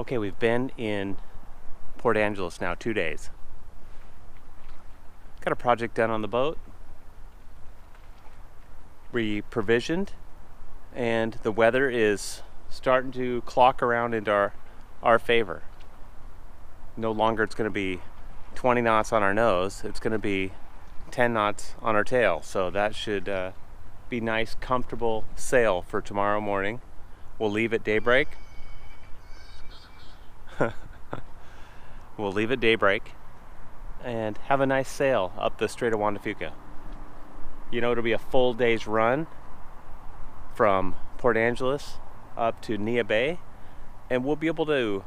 Okay, we've been in Port Angeles now 2 days. Got a project done on the boat. We provisioned, and the weather is starting to clock around into our favor. No longer it's going to be 20 knots on our nose, it's going to be 10 knots on our tail. So that should be nice, comfortable sail for tomorrow morning. We'll leave at daybreak. We'll leave at daybreak and have a nice sail up the Strait of Juan de Fuca. You know, it'll be a full day's run from Port Angeles up to Neah Bay, and we'll be able to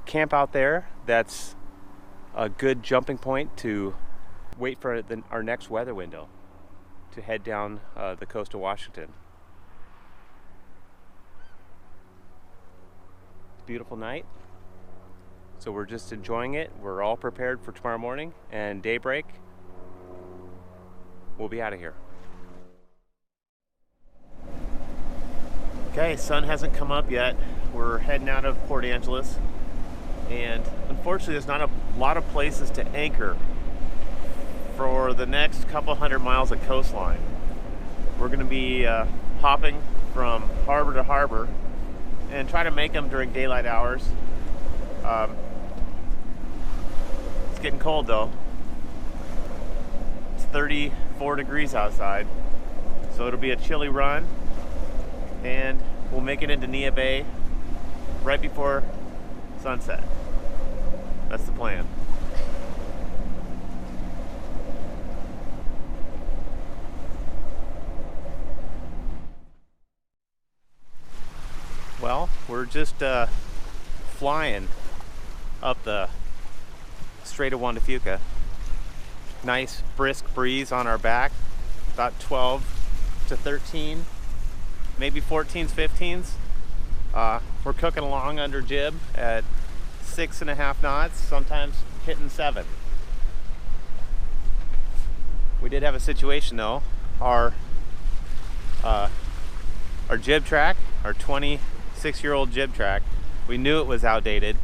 camp out there. That's a good jumping point to wait for our next weather window to head down the coast of Washington. Beautiful night. So we're just enjoying it. We're all prepared for tomorrow morning, and daybreak, we'll be out of here. Okay, sun hasn't come up yet. We're heading out of Port Angeles, and unfortunately there's not a lot of places to anchor for the next couple hundred miles of coastline. We're going to be hopping from harbor to harbor and try to make them during daylight hours. It's getting cold though. It's 34 degrees outside, so it'll be a chilly run, and we'll make it into Neah Bay right before sunset. That's the plan. Well, we're just flying up the Strait of Juan de Fuca. Nice brisk breeze on our back, about 12 to 13, maybe 14s, 15s. We're cooking along under jib at 6.5 knots, sometimes hitting 7. We did have a situation though. Our jib track, our 26-year-old jib track, we knew it was outdated.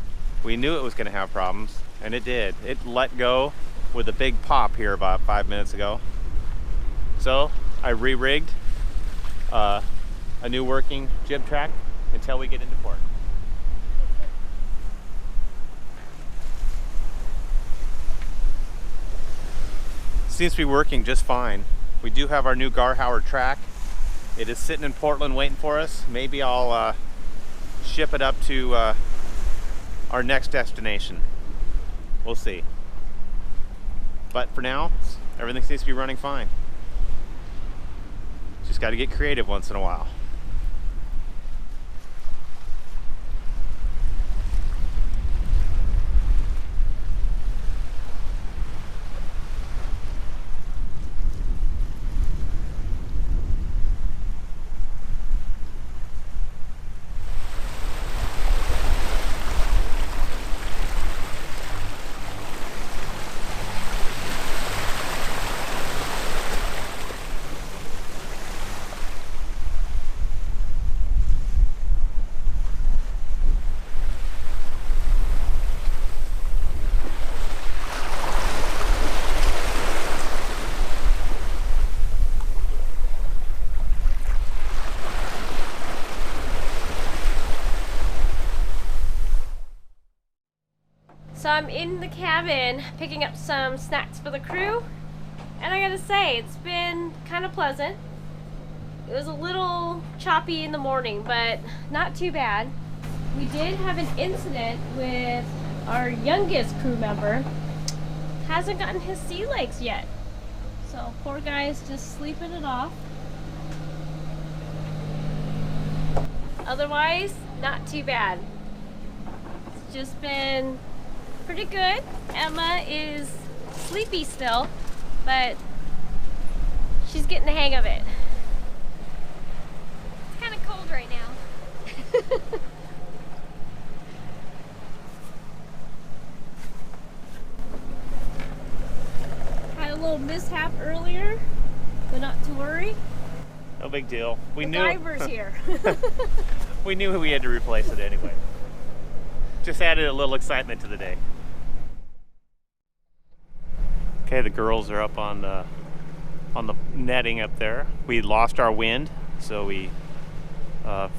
We knew it was going to have problems, and it did. It let go with a big pop here about 5 minutes ago. So I re-rigged a new working jib track until we get into port. Seems to be working just fine. We do have our new Garhauer track. It is sitting in Portland waiting for us. Maybe I'll ship it up to our next destination. We'll see. But for now, everything seems to be running fine. Just got to get creative once in a while. So I'm in the cabin picking up some snacks for the crew, and I gotta say, it's been kind of pleasant. It was a little choppy in the morning, but not too bad. We did have an incident with our youngest crew member. Hasn't gotten his sea legs yet, so poor guy's just sleeping it off. Otherwise, not too bad. It's just been pretty good. Emma is sleepy still, but she's getting the hang of it. It's kind of cold right now. Had a little mishap earlier, but not to worry. No big deal. We knew MacGyver's here. we knew we had to replace it anyway. Just added a little excitement to the day. Okay, the girls are up on the netting up there. We lost our wind, so we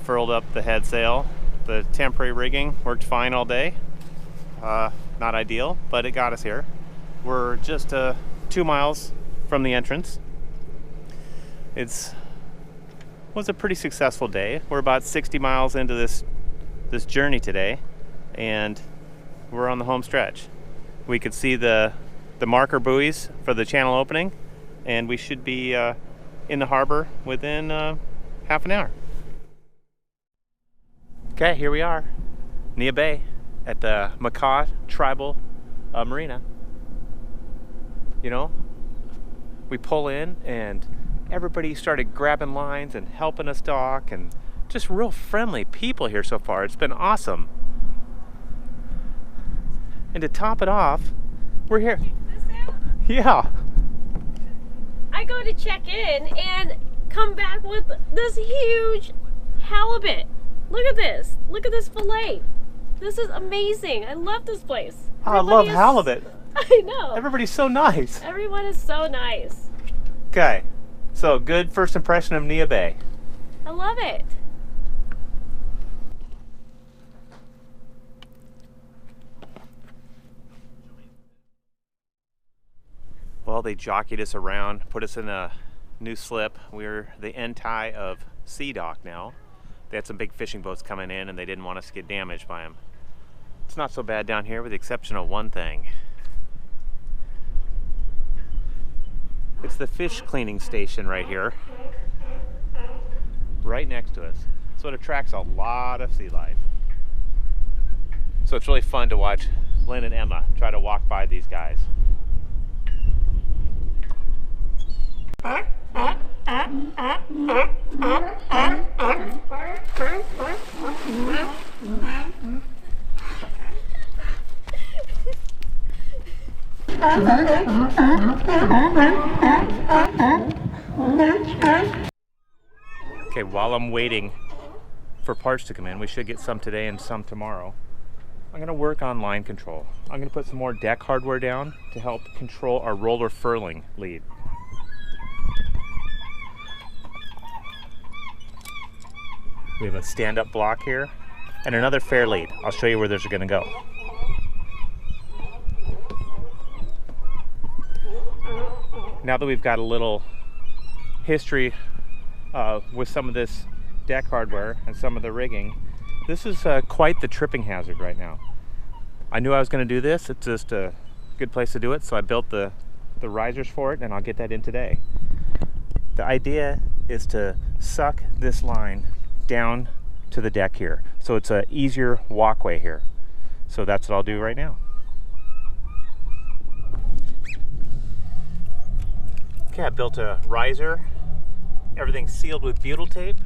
furled up the head sail. The temporary rigging worked fine all day. Not ideal, but it got us here. We're just 2 miles from the entrance. Was a pretty successful day. We're about 60 miles into this journey today, and we're on the home stretch. We could see the marker buoys for the channel opening, and we should be in the harbor within half an hour. Okay, here we are, Neah Bay at the Makah Tribal Marina. You know, we pull in and everybody started grabbing lines and helping us dock, and just real friendly people here so far. It's been awesome. And to top it off, we're here. Check this out. Yeah. I go to check in and come back with this huge halibut. Look at this. Look at this fillet. This is amazing. I love this place. I love halibut. I know. Everybody's so nice. Everyone is so nice. Okay, so good first impression of Neah Bay. I love it. Well, they jockeyed us around, put us in a new slip. We're the end tie of Sea Dock now. They had some big fishing boats coming in and they didn't want us to get damaged by them. It's not so bad down here with the exception of one thing. It's the fish cleaning station right here, right next to us. So it attracts a lot of sea life. So it's really fun to watch Lynn and Emma try to walk by these guys. Okay, while I'm waiting for parts to come in, we should get some today and some tomorrow. I'm going to work on line control. I'm going to put some more deck hardware down to help control our roller furling lead. We have a stand-up block here and another fair lead. I'll show you where those are going to go. Now that we've got a little history with some of this deck hardware and some of the rigging, this is quite the tripping hazard right now. I knew I was going to do this. It's just a good place to do it, so I built the risers for it, and I'll get that in today. The idea is to suck this line down to the deck here, so it's an easier walkway here. So that's what I'll do right now. Okay, I built a riser. Everything's sealed with butyl tape.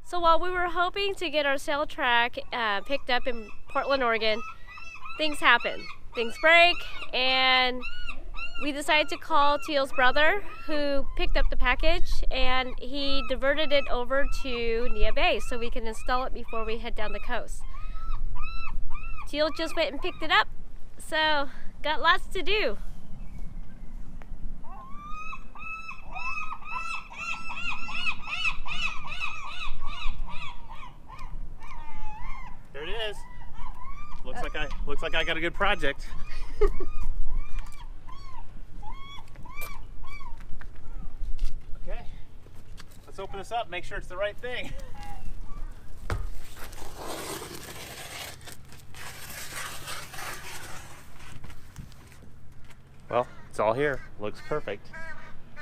So while we were hoping to get our sail track picked up in Portland, Oregon, things happen. Things break, and we decided to call Teal's brother, who picked up the package, and he diverted it over to Neah Bay so we can install it before we head down the coast. Teal just went and picked it up, so got lots to do. There it is. Looks like I got a good project. Okay, let's open this up. Make sure it's the right thing. Well, it's all here. Looks perfect.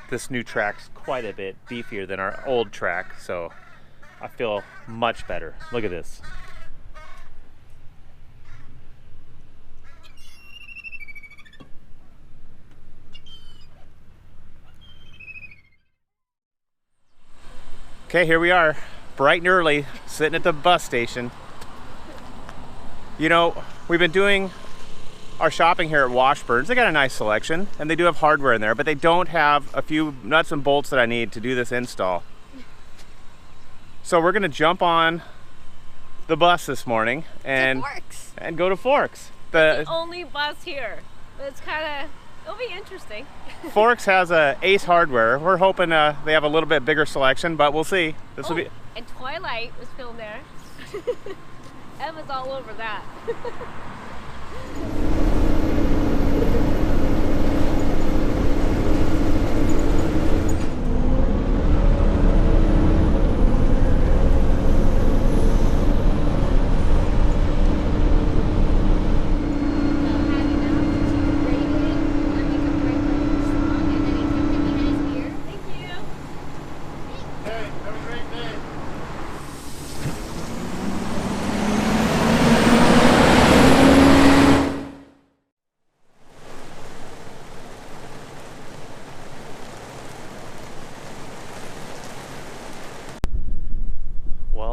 This new track's quite a bit beefier than our old track, so I feel much better. Look at this. Okay, here we are, bright and early, sitting at the bus station. You know, we've been doing our shopping here at Washburn's. They got a nice selection, and they do have hardware in there, but they don't have a few nuts and bolts that I need to do this install. So we're gonna jump on the bus this morning and go to Forks. The only bus here. It's kind of, it'll be interesting. Forks has a Ace Hardware. We're hoping they have a little bit bigger selection, but we'll see. This will be. And Twilight was filmed there. Emma's all over that.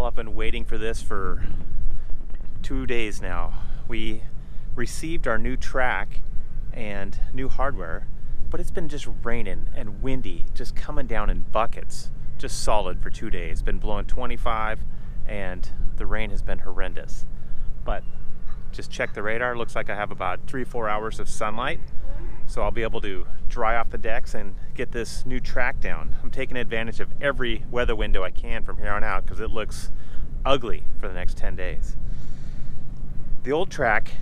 I've been waiting for this for 2 days now. We received our new track and new hardware, but it's been just raining and windy, just coming down in buckets, just solid for 2 days. Been blowing 25 and the rain has been horrendous. But just check the radar, looks like I have about 3-4 hours of sunlight. So I'll be able to dry off the decks and get this new track down. I'm taking advantage of every weather window I can from here on out because it looks ugly for the next 10 days. The old track,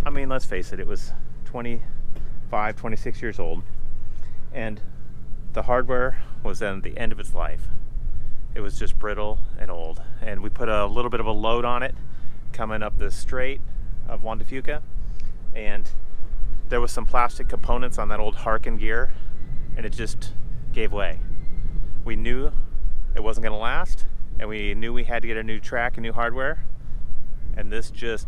I mean, let's face it, it was 25, 26 years old, and the hardware was at the end of its life. It was just brittle and old, and we put a little bit of a load on it coming up the Strait of Juan de Fuca, and there was some plastic components on that old Harken gear, and it just gave way. We knew it wasn't going to last, and we knew we had to get a new track and new hardware, and this just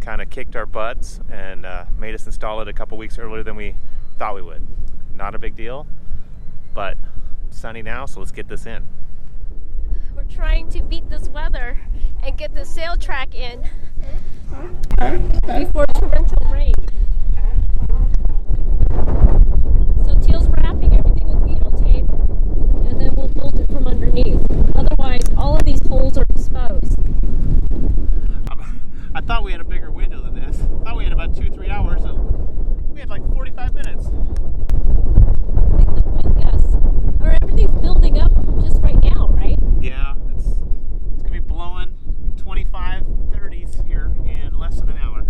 kind of kicked our butts and made us install it a couple weeks earlier than we thought we would. Not a big deal, but sunny now, so let's get this in. We're trying to beat this weather and get the sail track in before torrential rain. So Teal's wrapping everything with beetle tape, and then we'll bolt it from underneath. Otherwise, all of these holes are exposed. I thought we had a bigger window than this. I thought we had about 2-3 hours, and we had like 45 minutes. I think the wind gusts, or everything's building up just right now, right? Yeah, it's gonna be blowing 25, 30s here in less than an hour.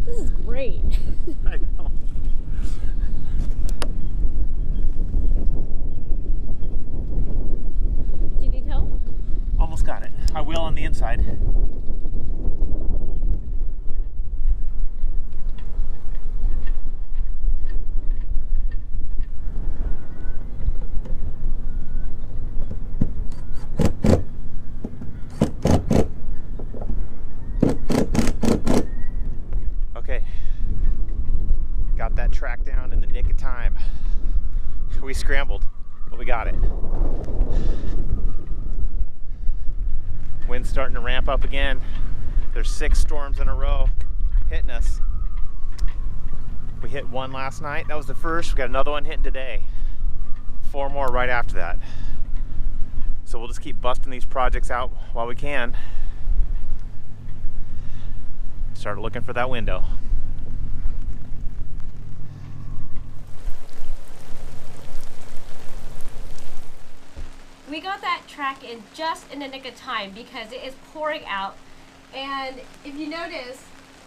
This is great. I know. Do you need help? Almost got it. I will on the inside. Okay, got that track down in the nick of time. We scrambled, but we got it. Wind's starting to ramp up again. There's 6 storms in a row hitting us. We hit one last night. That was the first. We got another one hitting today. 4 more right after that. So we'll just keep busting these projects out while we can. Start looking for that window. We got that track in just in the nick of time because it is pouring out. And if you notice,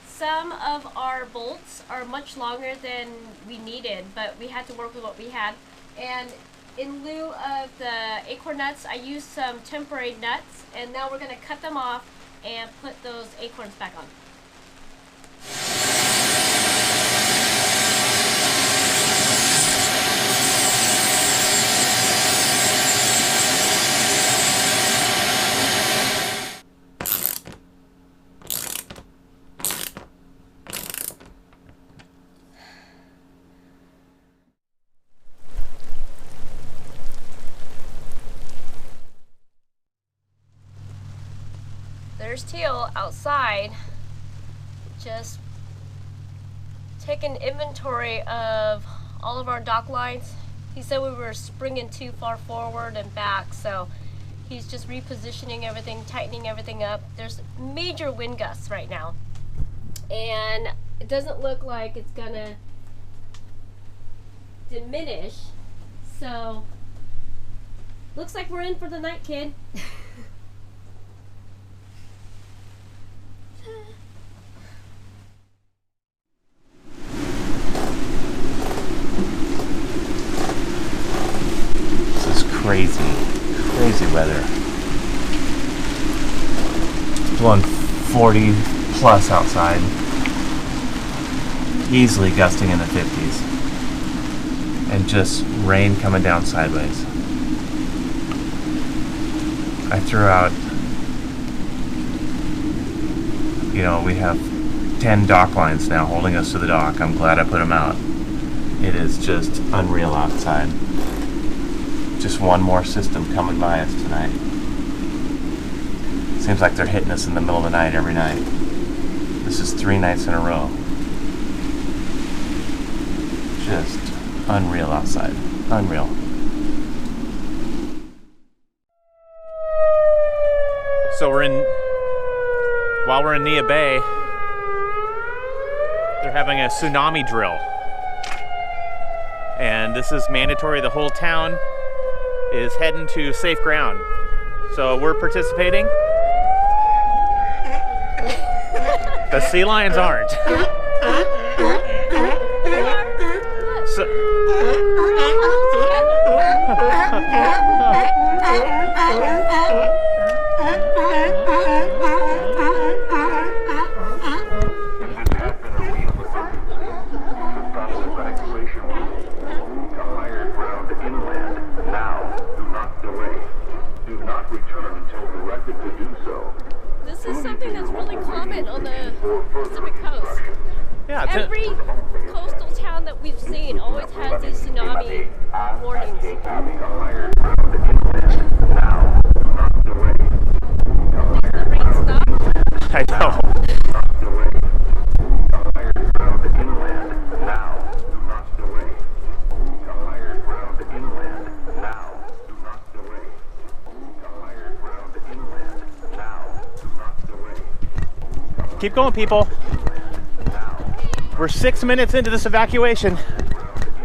some of our bolts are much longer than we needed, but we had to work with what we had. And in lieu of the acorn nuts, I used some temporary nuts, and now we're gonna cut them off and put those acorns back on. there's Teal outside, just taking inventory of all of our dock lines. He said we were springing too far forward and back, so he's just repositioning everything, tightening everything up. There's major wind gusts right now, and it doesn't look like it's gonna diminish, so looks like we're in for the night, kid. Crazy weather. Blowing 40 plus outside. Easily gusting in the 50s. And just rain coming down sideways. I threw out, we have 10 dock lines now holding us to the dock. I'm glad I put them out. It is just unreal outside. Just one more system coming by us tonight. Seems like they're hitting us in the middle of the night every night. This is 3 nights in a row. Just unreal outside. Unreal. So while we're in Neah Bay, they're having a tsunami drill. And this is mandatory. The whole town is heading to safe ground. So we're participating. The sea lions aren't. This is something that's really common on the Pacific coast. Yeah, every coastal town that we've seen always has these tsunami warnings. Think the rain stopped? I know. Keep going, people. We're 6 minutes into this evacuation.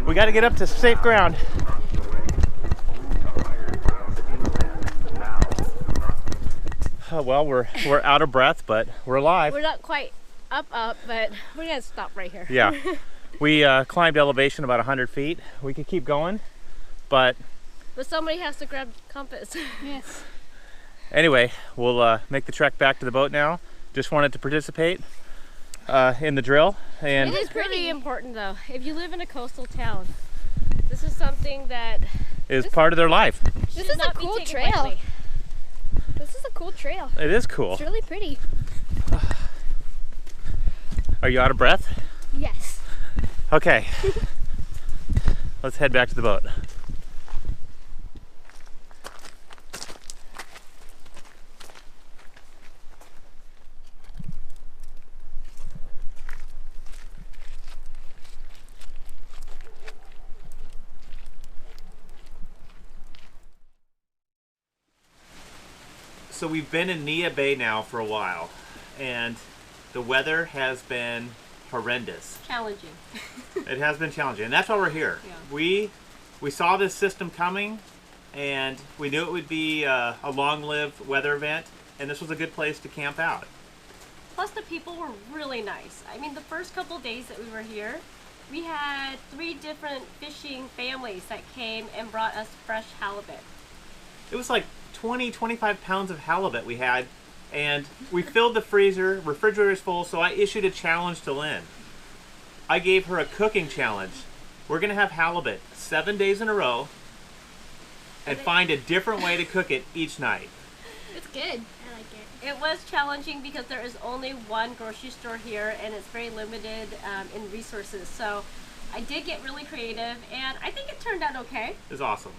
We got to get up to safe ground. Well, we're out of breath, but we're alive. We're not quite up, but we're gonna stop right here. Yeah, we climbed elevation about 100 feet. We could keep going, but somebody has to grab the compass. Yes. Anyway, we'll make the trek back to the boat now. Just wanted to participate in the drill. And it is pretty important though. If you live in a coastal town, this is something that is part of their life. This is a cool trail. This is a cool trail. It is cool. It's really pretty. Are you out of breath? Yes. Okay. Let's head back to the boat. So we've been in Neah Bay now for a while, and the weather has been horrendous. challenging. It has been challenging, and that's why we're here. Yeah. We saw this system coming, and we knew it would be a long-lived weather event, and this was a good place to camp out. Plus the people were really nice. I mean, the first couple days that we were here, we had 3 different fishing families that came and brought us fresh halibut. It was like 20-25 pounds of halibut we had, and we filled the refrigerator's full, so I issued a challenge to Lynn. I gave her a cooking challenge. We're gonna have halibut 7 days in a row and find a different way to cook it each night. It's good. I like it. It was challenging because there is only one grocery store here and it's very limited in resources. So I did get really creative and I think it turned out okay. It's awesome.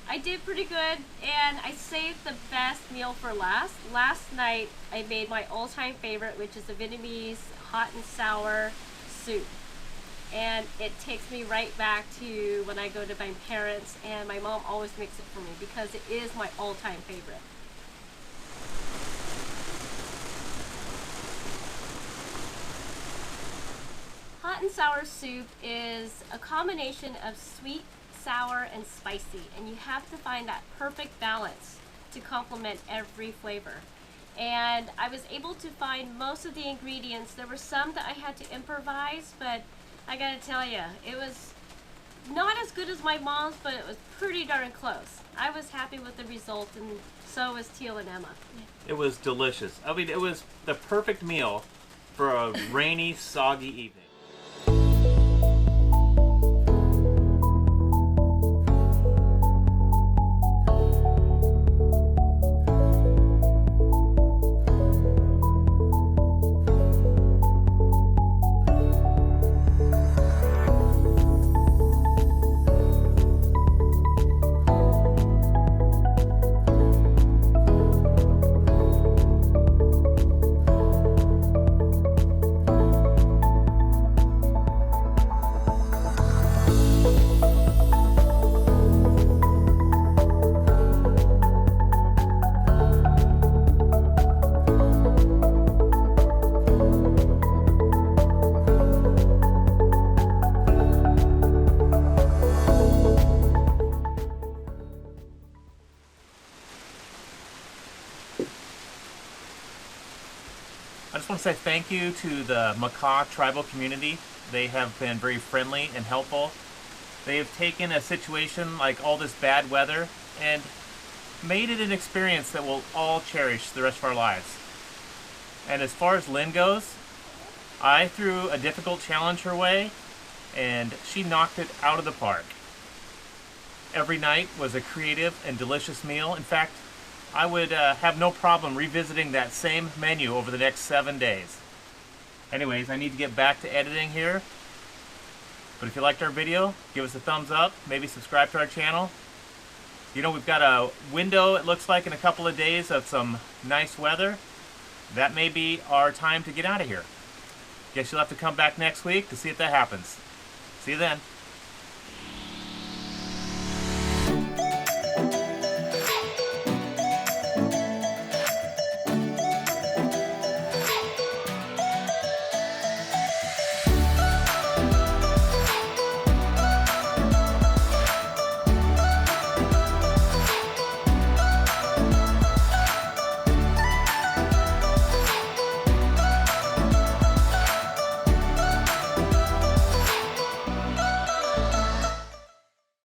I did pretty good, and I saved the best meal for last. Last night, I made my all-time favorite, which is a Vietnamese hot and sour soup. And it takes me right back to when I go to my parents, and my mom always makes it for me because it is my all-time favorite. Hot and sour soup is a combination of sweet, sour, and spicy, and you have to find that perfect balance to complement every flavor. And I was able to find most of the ingredients. There were some that I had to improvise, but I gotta tell you, it was not as good as my mom's, but it was pretty darn close. I was happy with the result, and so was Teal and Emma. It was delicious. I mean, it was the perfect meal for a rainy, soggy evening. I just want to say thank you to the Makah tribal community. They have been very friendly and helpful. They have taken a situation like all this bad weather and made it an experience that we'll all cherish the rest of our lives. And as far as Lynn goes, I threw a difficult challenge her way and she knocked it out of the park. Every night was a creative and delicious meal. In fact, I would have no problem revisiting that same menu over the next 7 days. Anyways, I need to get back to editing here. But if you liked our video, give us a thumbs up, maybe subscribe to our channel. You know, we've got a window, it looks like, in a couple of days of some nice weather. That may be our time to get out of here. Guess you'll have to come back next week to see if that happens. See you then.